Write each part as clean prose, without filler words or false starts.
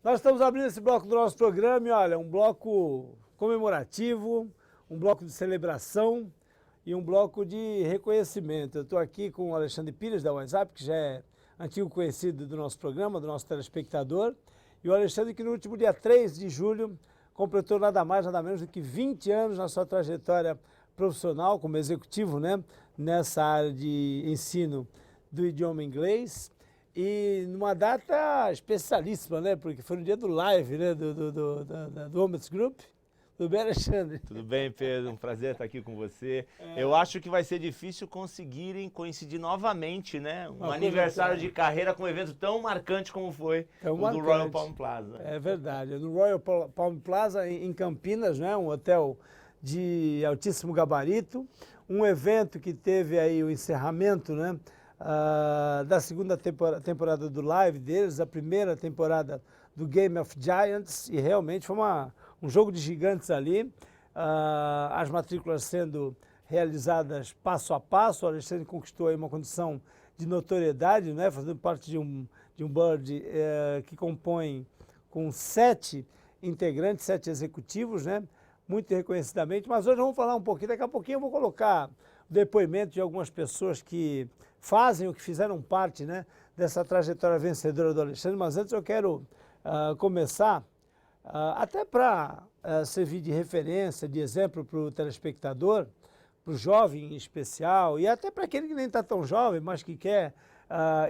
Nós estamos abrindo esse bloco do nosso programa e, olha, um bloco comemorativo, um bloco de celebração e um bloco de reconhecimento. Eu estou aqui com o Alexandre Pires, da WhatsApp, que já é antigo conhecido do nosso programa, do nosso telespectador, e o Alexandre que no último dia 3 de julho completou nada mais, nada menos do que 20 anos na sua trajetória profissional como executivo, né, nessa área de ensino do idioma inglês. E numa data especialíssima, né? Porque foi no dia do live, né? Do Homens Group. Tudo bem, Alexandre? Tudo bem, Pedro? Um prazer estar aqui com você. Eu acho que vai ser difícil conseguirem coincidir novamente, né? Um aniversário de carreira com um evento tão marcante como foi o do Royal Palm Plaza. É verdade. No Royal Palm Plaza, em Campinas, né? Um hotel de altíssimo gabarito. Um evento que teve aí o encerramento, né? Da segunda temporada do live deles, a primeira temporada do Game of Giants, e realmente foi um jogo de gigantes ali, as matrículas sendo realizadas passo a passo. O Alexandre conquistou aí uma condição de notoriedade, né, fazendo parte de um board que compõe com 7 integrantes, 7 executivos, né, muito reconhecidamente. Mas hoje vamos falar um pouquinho, daqui a pouquinho eu vou colocar o depoimento de algumas pessoas que fazem ou que fizeram parte, né, dessa trajetória vencedora do Alexandre. Mas antes eu quero começar, até para servir de referência, de exemplo para o telespectador, para o jovem em especial, e até para aquele que nem está tão jovem, mas que quer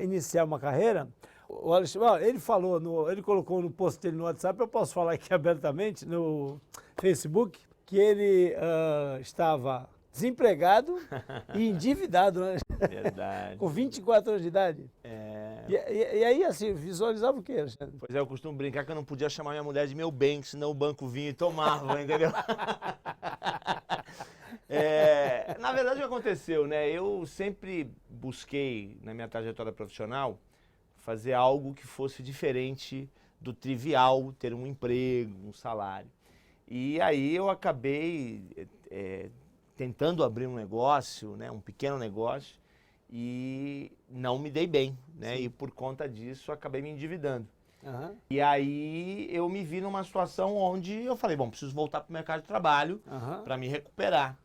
iniciar uma carreira. O Alexandre, ele colocou no post dele no WhatsApp, eu posso falar aqui abertamente, no Facebook, que ele estava desempregado e endividado, né? Verdade. Com 24 anos de idade. E aí, assim, visualizava o quê, Alexandre? Pois é, eu costumo brincar que eu não podia chamar minha mulher de meu bem, senão o banco vinha e tomava, entendeu? Na verdade, o que aconteceu, né? Eu sempre busquei, na minha trajetória profissional, fazer algo que fosse diferente do trivial, ter um emprego, um salário. E aí eu acabei tentando abrir um negócio, né, um pequeno negócio, e não me dei bem, né? E por conta disso acabei me endividando. Uhum. E aí eu me vi numa situação onde eu falei, bom, preciso voltar para o mercado de trabalho para me recuperar.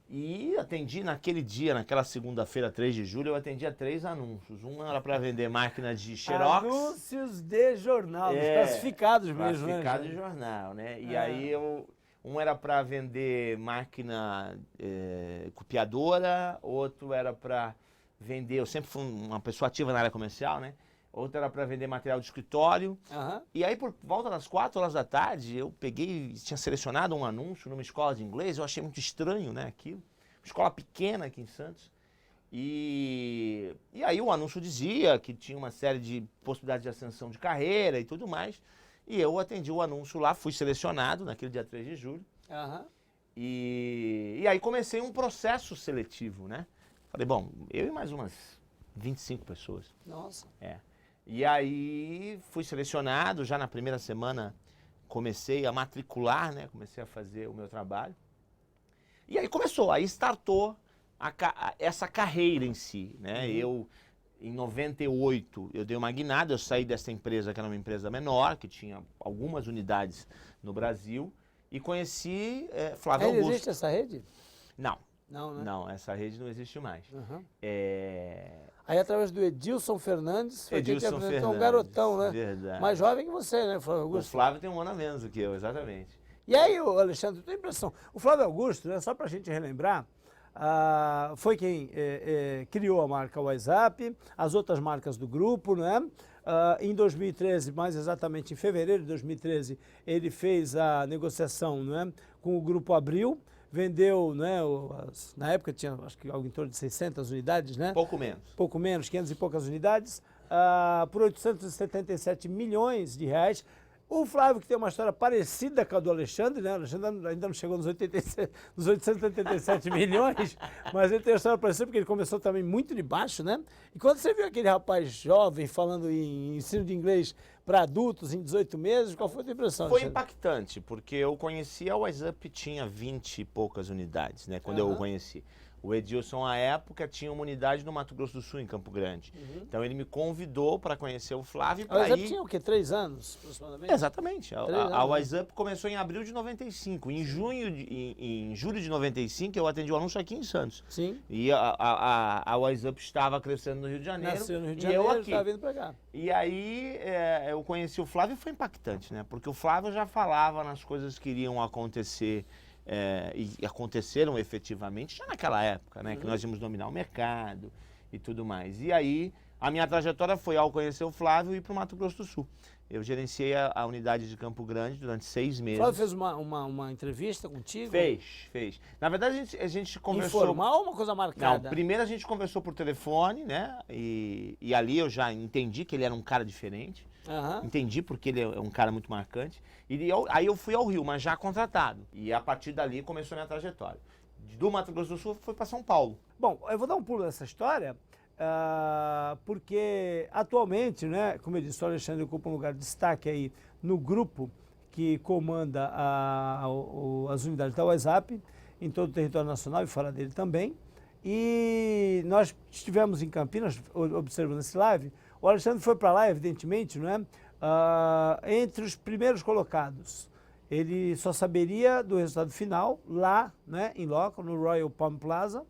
E atendi naquele dia, naquela segunda-feira, 3 de julho, eu atendia 3 anúncios. Um era para vender máquina de xerox. Anúncios de jornal, classificados mesmo, né? Classificado de jornal, né? E aí um era para vender máquina copiadora, outro era para vender, eu sempre fui uma pessoa ativa na área comercial, né? Outro era para vender material de escritório. E aí, por volta das 4 horas da tarde, eu tinha selecionado um anúncio numa escola de inglês, eu achei muito estranho, né, aquilo. Uma escola pequena aqui em Santos. E aí o anúncio dizia que tinha uma série de possibilidades de ascensão de carreira e tudo mais. E eu atendi o anúncio lá, fui selecionado naquele dia 3 de julho. E aí comecei um processo seletivo, né? Falei, bom, eu e mais umas 25 pessoas. Nossa. E aí fui selecionado, já na primeira semana comecei a matricular, né? Comecei a fazer o meu trabalho. E aí aí startou essa carreira em si, né? Em 98, eu dei uma guinada, eu saí dessa empresa, que era uma empresa menor, que tinha algumas unidades no Brasil, e conheci Flávio Augusto. Existe essa rede? Não. Não, né? Não, essa rede não existe mais. Aí, através do Edilson Fernandes, foi que te apresentou Fernandes, um garotão, né? Verdade. Mais jovem que você, né, Flávio Augusto? O Flávio tem um ano a menos do que eu, exatamente. E aí, Alexandre, eu tenho a impressão, o Flávio Augusto, né, só para a gente relembrar, foi quem criou a marca WhatsApp, as outras marcas do grupo, né? Em 2013, mais exatamente em fevereiro de 2013, ele fez a negociação, né, com o Grupo Abril, vendeu, né, na época tinha acho que algo em torno de 600 unidades, né? Pouco menos. Pouco menos, 500 e poucas unidades, por 877 milhões de reais. O Flávio, que tem uma história parecida com a do Alexandre, né? O Alexandre ainda não chegou nos 887 milhões, mas ele tem uma história parecida porque ele começou também muito de baixo, né? E quando você viu aquele rapaz jovem falando em ensino de inglês para adultos em 18 meses, qual foi a tua impressão, Foi Alexandre? impactante, porque eu conheci a WhatsApp, tinha 20 e poucas unidades, né? Quando eu o conheci. O Edilson, à época, tinha uma unidade no Mato Grosso do Sul, em Campo Grande. Então ele me convidou para conhecer o Flávio. A WhatsApp tinha o quê? 3 anos, aproximadamente? Exatamente. A WhatsApp começou em abril de 95. Em julho de 95, eu atendi o anúncio aqui em Santos. Sim. E a WhatsApp estava crescendo no Rio de Janeiro. Nasceu no Rio de e eu Janeiro, aqui. estava vindo para cá. E aí eu conheci o Flávio e foi impactante, né? Porque o Flávio já falava nas coisas que iriam acontecer. E aconteceram efetivamente já naquela época, né? Que nós íamos dominar o mercado e tudo mais. E aí, a minha trajetória foi, ao conhecer o Flávio, ir para o Mato Grosso do Sul. Eu gerenciei a unidade de Campo Grande durante 6 meses. O Flávio fez uma entrevista contigo? Fez. Na verdade, a gente conversou... Informal ou uma coisa marcada? Não, primeiro a gente conversou por telefone, né? E ali eu já entendi que ele era um cara diferente. Entendi porque ele é um cara muito marcante. Aí eu fui ao Rio, mas já contratado. E a partir dali começou a minha trajetória. Do Mato Grosso do Sul foi para São Paulo. Bom, eu vou dar um pulo nessa história, porque atualmente, né, como eu disse, o Alexandre ocupa um lugar de destaque aí no grupo que comanda as unidades da WhatsApp em todo o território nacional e fora dele também. E nós estivemos em Campinas observando esse live. O Alexandre foi para lá, evidentemente, não é? Entre os primeiros colocados. Ele só saberia do resultado final lá, né, em loco, no Royal Palm Plaza.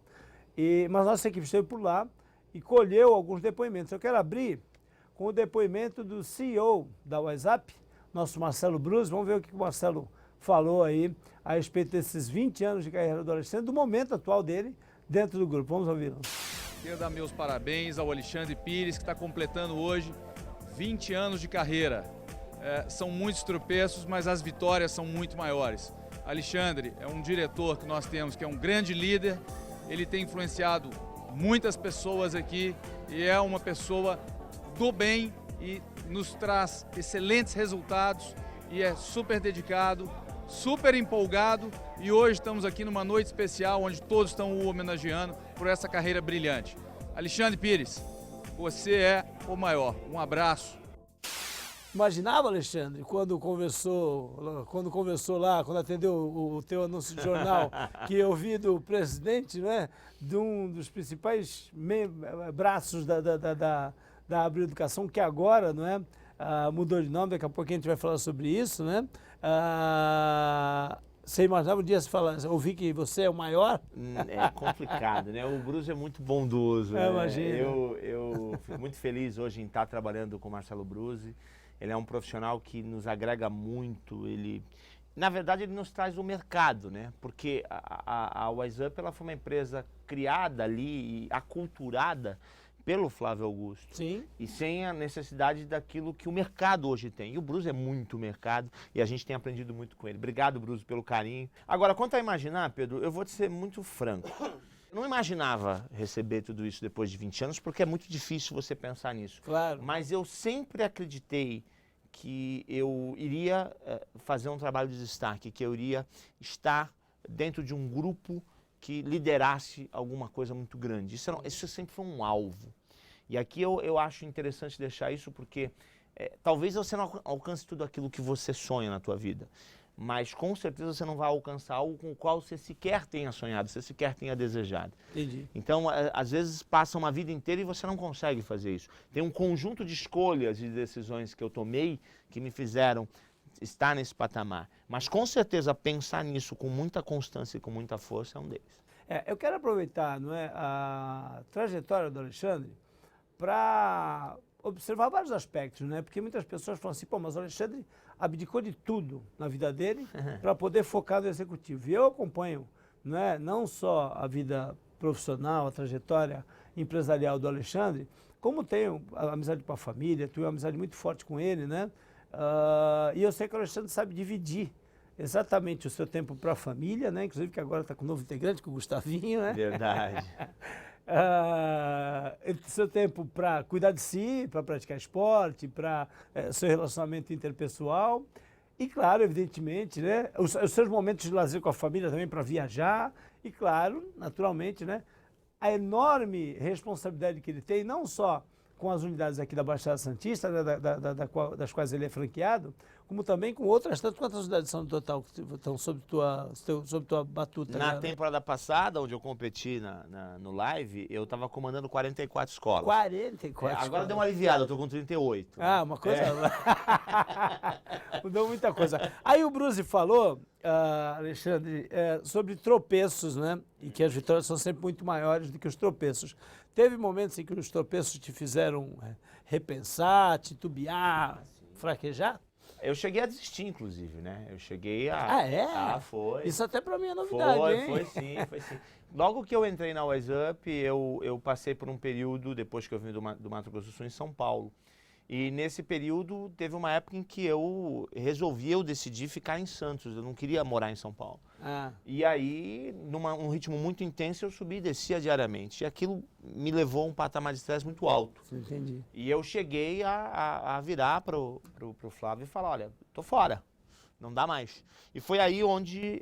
Mas nossa equipe esteve por lá e colheu alguns depoimentos. Eu quero abrir com o depoimento do CEO da WhatsApp, nosso Marcelo Bruzzi. Vamos ver o que o Marcelo falou aí a respeito desses 20 anos de carreira do Alexandre, do momento atual dele dentro do grupo. Vamos ouvi-lo. Quero dar meus parabéns ao Alexandre Pires, que está completando hoje 20 anos de carreira. São muitos tropeços, mas as vitórias são muito maiores. Alexandre é um diretor que nós temos, que é um grande líder. Ele tem influenciado muitas pessoas aqui e é uma pessoa do bem e nos traz excelentes resultados e é super dedicado, super empolgado, e hoje estamos aqui numa noite especial onde todos estão o homenageando por essa carreira brilhante. Alexandre Pires, você é o maior. Um abraço. Imaginava, Alexandre, quando conversou lá, quando atendeu o teu anúncio de jornal, que eu vi do presidente, né, de um dos principais braços da Abril Educação, que agora, não é, mudou de nome, daqui a pouco a gente vai falar sobre isso, né? Você imaginava um dia se falar, ouvir que você é o maior? É complicado, né? O Bruzzi é muito bondoso. Né? Imagino. Eu fico muito feliz hoje em estar trabalhando com o Marcelo Bruzzi. Ele é um profissional que nos agrega muito. Na verdade, ele nos traz o mercado, né? Porque a WhatsApp ela foi uma empresa criada ali e aculturada pelo Flávio Augusto. Sim. E sem a necessidade daquilo que o mercado hoje tem. E o Bruzzi é muito mercado e a gente tem aprendido muito com ele. Obrigado, Bruzzi, pelo carinho. Agora, quanto a imaginar, Pedro, eu vou te ser muito franco. Eu não imaginava receber tudo isso depois de 20 anos, porque é muito difícil você pensar nisso. Claro. Mas eu sempre acreditei que eu iria fazer um trabalho de destaque, que eu iria estar dentro de um grupo que liderasse alguma coisa muito grande. Isso sempre foi um alvo. E aqui eu acho interessante deixar isso porque talvez você não alcance tudo aquilo que você sonha na tua vida, mas com certeza você não vai alcançar algo com o qual você sequer tenha sonhado, você sequer tenha desejado. Entendi. Então, às vezes passa uma vida inteira e você não consegue fazer isso. Tem um conjunto de escolhas e decisões que eu tomei que me fizeram estar nesse patamar. Mas com certeza pensar nisso com muita constância e com muita força é um deles. Eu quero aproveitar, não é, a trajetória do Alexandre para observar vários aspectos, né? Porque muitas pessoas falam assim, pô, mas o Alexandre abdicou de tudo na vida dele para poder focar no executivo. E eu acompanho, né, não só a vida profissional, a trajetória empresarial do Alexandre, como tenho a amizade com a família, tenho uma amizade muito forte com ele, né? E eu sei que o Alexandre sabe dividir exatamente o seu tempo para a família, né? Inclusive que agora está com um novo integrante, com o Gustavinho, né? Verdade. Seu tempo para cuidar de si, para praticar esporte, para seu relacionamento interpessoal e, claro, evidentemente, né, os seus momentos de lazer com a família também para viajar e, claro, naturalmente, né, a enorme responsabilidade que ele tem, não só com as unidades aqui da Baixada Santista, né, das quais ele é franqueado, como também com outras tantas. Quantas unidades são no total que estão sob tua batuta? Na né? temporada passada, onde eu competi no live, eu estava comandando 44 escolas. 44. Agora deu uma aliviada, eu tô com 38. Ah, uma coisa... Mudou muita coisa. Aí o Bruce falou, Alexandre, sobre tropeços, né? E que as vitórias são sempre muito maiores do que os tropeços. Teve momentos em que os tropeços te fizeram repensar, titubear, fraquejar? Eu cheguei a desistir, inclusive, né? Eu cheguei a... Ah, é? Ah, foi. Isso até pra mim é novidade, hein? Foi sim. Logo que eu entrei na Wise Up, eu passei por um período, depois que eu vim do Mato Grosso do Sul, em São Paulo. E nesse período, teve uma época em que eu decidi ficar em Santos. Eu não queria morar em São Paulo. Ah. E aí, num ritmo muito intenso, eu subia e descia diariamente. E aquilo me levou a um patamar de estresse muito alto. Entendi. E eu cheguei a virar pro Flávio e falar, olha, tô fora. Não dá mais. E foi aí onde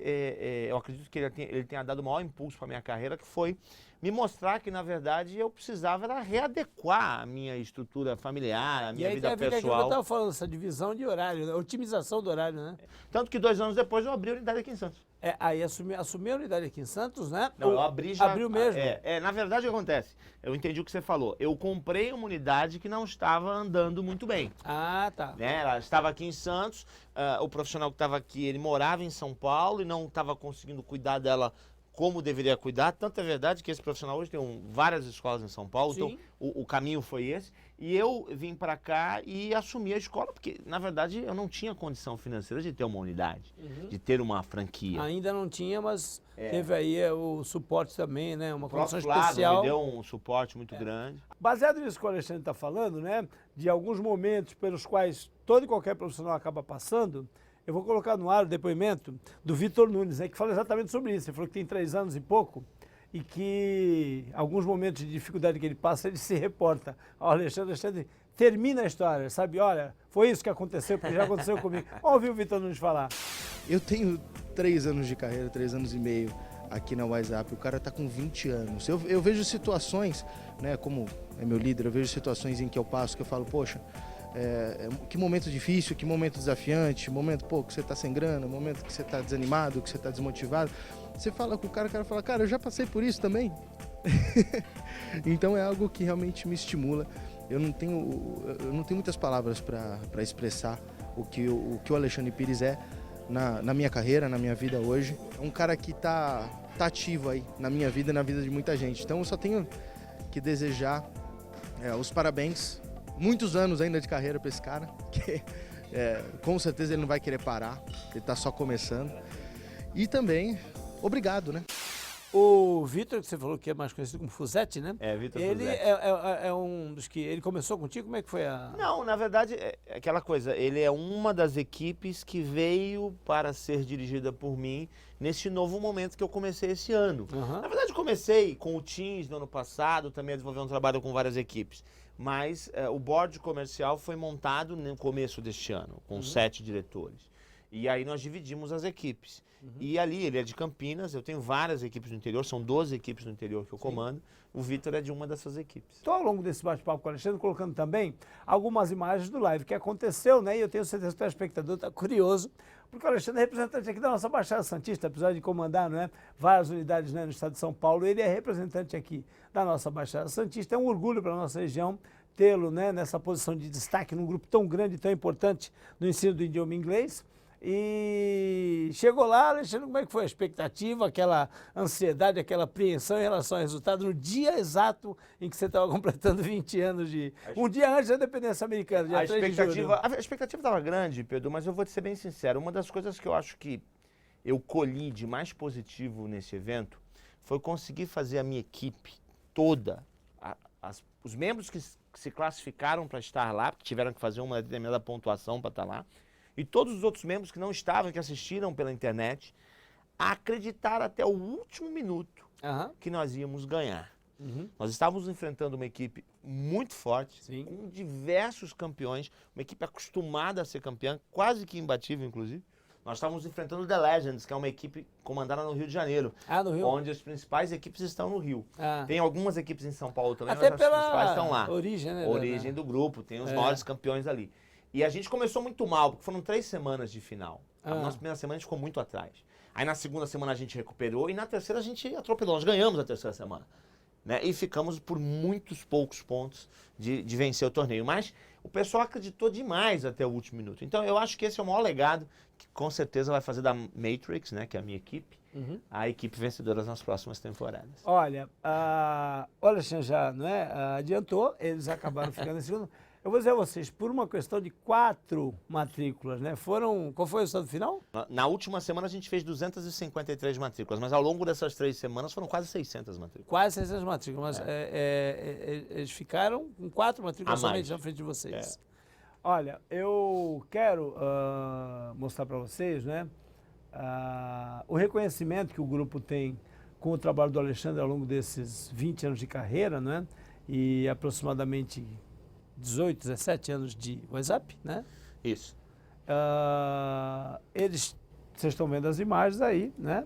eu acredito que ele tenha dado o maior impulso para a minha carreira, que foi me mostrar que, na verdade, eu precisava era readequar a minha estrutura familiar, a minha vida pessoal. E aí pessoal. eu estava falando, essa divisão de horário, né? Otimização do horário, né? Tanto que 2 anos depois eu abri a unidade aqui em Santos. Aí assumiu a unidade aqui em Santos, né? Não, eu abri já... Abriu mesmo? Na verdade, o que acontece? Eu entendi o que você falou. Eu comprei uma unidade que não estava andando muito bem. Ah, tá. Né? Ela estava aqui em Santos, o profissional que estava aqui, ele morava em São Paulo e não estava conseguindo cuidar dela como deveria cuidar. Tanto é verdade que esse profissional hoje tem várias escolas em São Paulo, Sim. então o caminho foi esse. E eu vim para cá e assumi a escola, porque, na verdade, eu não tinha condição financeira de ter uma unidade, de ter uma franquia. Ainda não tinha, mas teve aí o suporte também, né? Uma condição Flávio especial. me deu um suporte muito grande. Baseado nisso que o Alexandre está falando, né? De alguns momentos pelos quais todo e qualquer profissional acaba passando, eu vou colocar no ar o depoimento do Vitor Nunes, né, que fala exatamente sobre isso. Ele falou que tem 3 anos e pouco e que alguns momentos de dificuldade que ele passa, ele se reporta ao Alexandre, termina a história, sabe? Olha, foi isso que aconteceu, porque já aconteceu comigo. Vamos ouvir o Vitor Nunes falar. Eu tenho 3 anos de carreira, 3 anos e meio aqui na Wise Up. O cara tá com 20 anos. Eu vejo situações, né, como é meu líder, eu vejo situações em que eu passo que eu falo, poxa, que momento difícil, que momento desafiante, momento que você tá sem grana, momento que você tá desanimado, que você tá desmotivado. Você fala com o cara fala, cara, eu já passei por isso também. Então é algo que realmente me estimula. Eu não tenho muitas palavras para expressar o que o Alexandre Pires é na minha carreira, na minha vida hoje. É um cara que tá ativo aí na minha vida e na vida de muita gente. Então eu só tenho que desejar os parabéns. Muitos anos ainda de carreira para esse cara, que com certeza ele não vai querer parar, ele está só começando. E também, obrigado, né? O Vitor, que você falou que é mais conhecido como Fusetti, né? Vitor Ele Fusetti. é um dos que... Ele começou contigo? Como é que foi a... Não, na verdade, é aquela coisa, ele é uma das equipes que veio para ser dirigida por mim nesse novo momento que eu comecei esse ano. Na verdade, eu comecei com o Teams no ano passado, também a desenvolver um trabalho com várias equipes. Mas o board comercial foi montado no começo deste ano, com 7 diretores. E aí nós dividimos as equipes. E ali, ele é de Campinas, eu tenho várias equipes no interior, são 12 equipes no interior que eu comando. O Vitor é de uma dessas equipes. Estou ao longo desse bate-papo com o Alexandre colocando também algumas imagens do live que aconteceu, né? E eu tenho certeza que o telespectador está curioso, porque o Alexandre é representante aqui da nossa Baixada Santista, apesar de comandar, né, várias unidades, né, no estado de São Paulo, ele é representante aqui da nossa Baixada Santista. É um orgulho para a nossa região tê-lo, né, nessa posição de destaque num grupo tão grande e tão importante no ensino do idioma inglês. E chegou lá, Alexandre, como é que foi a expectativa, aquela ansiedade, aquela apreensão em relação ao resultado no dia exato em que você estava completando 20 anos de... Um dia antes da independência americana, dia 3 de julho. A expectativa estava grande, Pedro, mas eu vou te ser bem sincero. Uma das coisas que eu acho que eu colhi de mais positivo nesse evento foi conseguir fazer a minha equipe toda, os membros que se classificaram para estar lá, porque tiveram que fazer uma determinada pontuação para estar lá, e todos os outros membros que não estavam, que assistiram pela internet, a acreditar até o último minuto que nós íamos ganhar. Nós estávamos enfrentando uma equipe muito forte, com diversos campeões, uma equipe acostumada a ser campeã, quase que imbatível, inclusive. nós estávamos enfrentando o The Legends, que é uma equipe comandada no Rio de Janeiro. Ah, no Rio? Onde as principais equipes estão no Rio. Ah. Tem algumas equipes em São Paulo também, Até mas as principais estão pela lá. origem, né? Origem do grupo, tem os maiores campeões ali. E a gente começou muito mal, porque foram 3 semanas de final. A nossa primeira semana a gente ficou muito atrás. Aí na segunda semana a gente recuperou e na terceira a gente atropelou. Nós ganhamos a terceira semana. Né? E ficamos por muitos poucos pontos de vencer o torneio. Mas o pessoal acreditou demais até o último minuto. Então eu acho que esse é o maior legado que com certeza vai fazer da Matrix, né, que é a minha equipe, a equipe vencedora nas próximas temporadas. Olha, o Alexandre já não é, adiantou, eles acabaram ficando em segundo. Eu vou dizer a vocês, por uma questão de 4 matrículas, né? Qual foi o resultado final? Na última semana a gente fez 253 matrículas, mas ao longo dessas 3 semanas foram quase 600 matrículas. Quase 600 matrículas, mas eles ficaram com 4 matrículas A mais. somente na frente de vocês. Olha, eu quero mostrar para vocês, né, o reconhecimento que o grupo tem com o trabalho do Alexandre ao longo desses 20 anos de carreira, né, e aproximadamente 18, 17 anos de WhatsApp, né? Isso. Vocês estão vendo as imagens aí, né?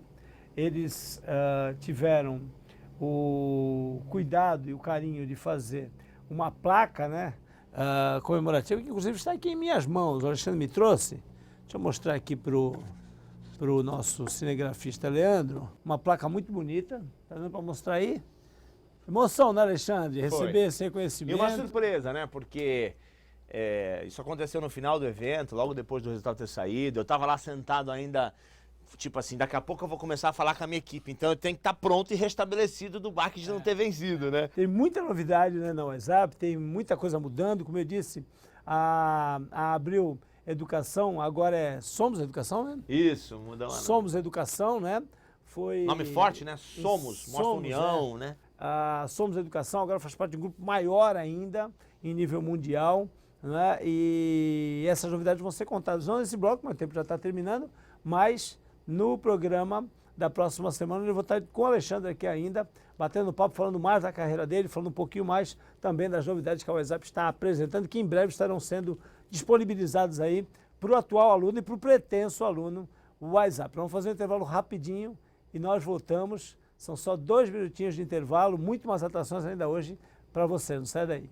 Eles tiveram o cuidado e o carinho de fazer uma placa, né, comemorativa, que inclusive está aqui em minhas mãos. O Alexandre me trouxe. Deixa eu mostrar aqui para o nosso cinegrafista Leandro. Uma placa muito bonita. Está dando para mostrar aí? Emoção, né, Alexandre? Receber esse reconhecimento. E uma surpresa, né? Porque isso aconteceu no final do evento, logo depois do resultado ter saído. Eu estava lá sentado ainda, tipo assim, daqui a pouco eu vou começar a falar com a minha equipe. Então eu tenho que estar pronto e restabelecido do baque de não ter vencido, né? Tem muita novidade, né, na WhatsApp, tem muita coisa mudando. Como eu disse, a Abril Educação, agora é Somos Educação, né? Isso, mudou. Somos Educação, né? Foi... Nome forte, né? Somos, mostra união, né? Somos Educação agora faz parte de um grupo maior ainda, em nível mundial, né? E essas novidades vão ser contadas não nesse bloco, mas o tempo já está terminando, mas no programa da próxima semana eu vou estar com o Alexandre aqui ainda, batendo papo, falando mais da carreira dele, falando um pouquinho mais também das novidades que a WhatsApp está apresentando, que em breve estarão sendo disponibilizadas aí para o atual aluno e para o pretenso aluno WhatsApp. Vamos fazer um intervalo rapidinho e nós voltamos. São só 2 minutinhos de intervalo, muito mais atrações ainda hoje para você, não sai daí.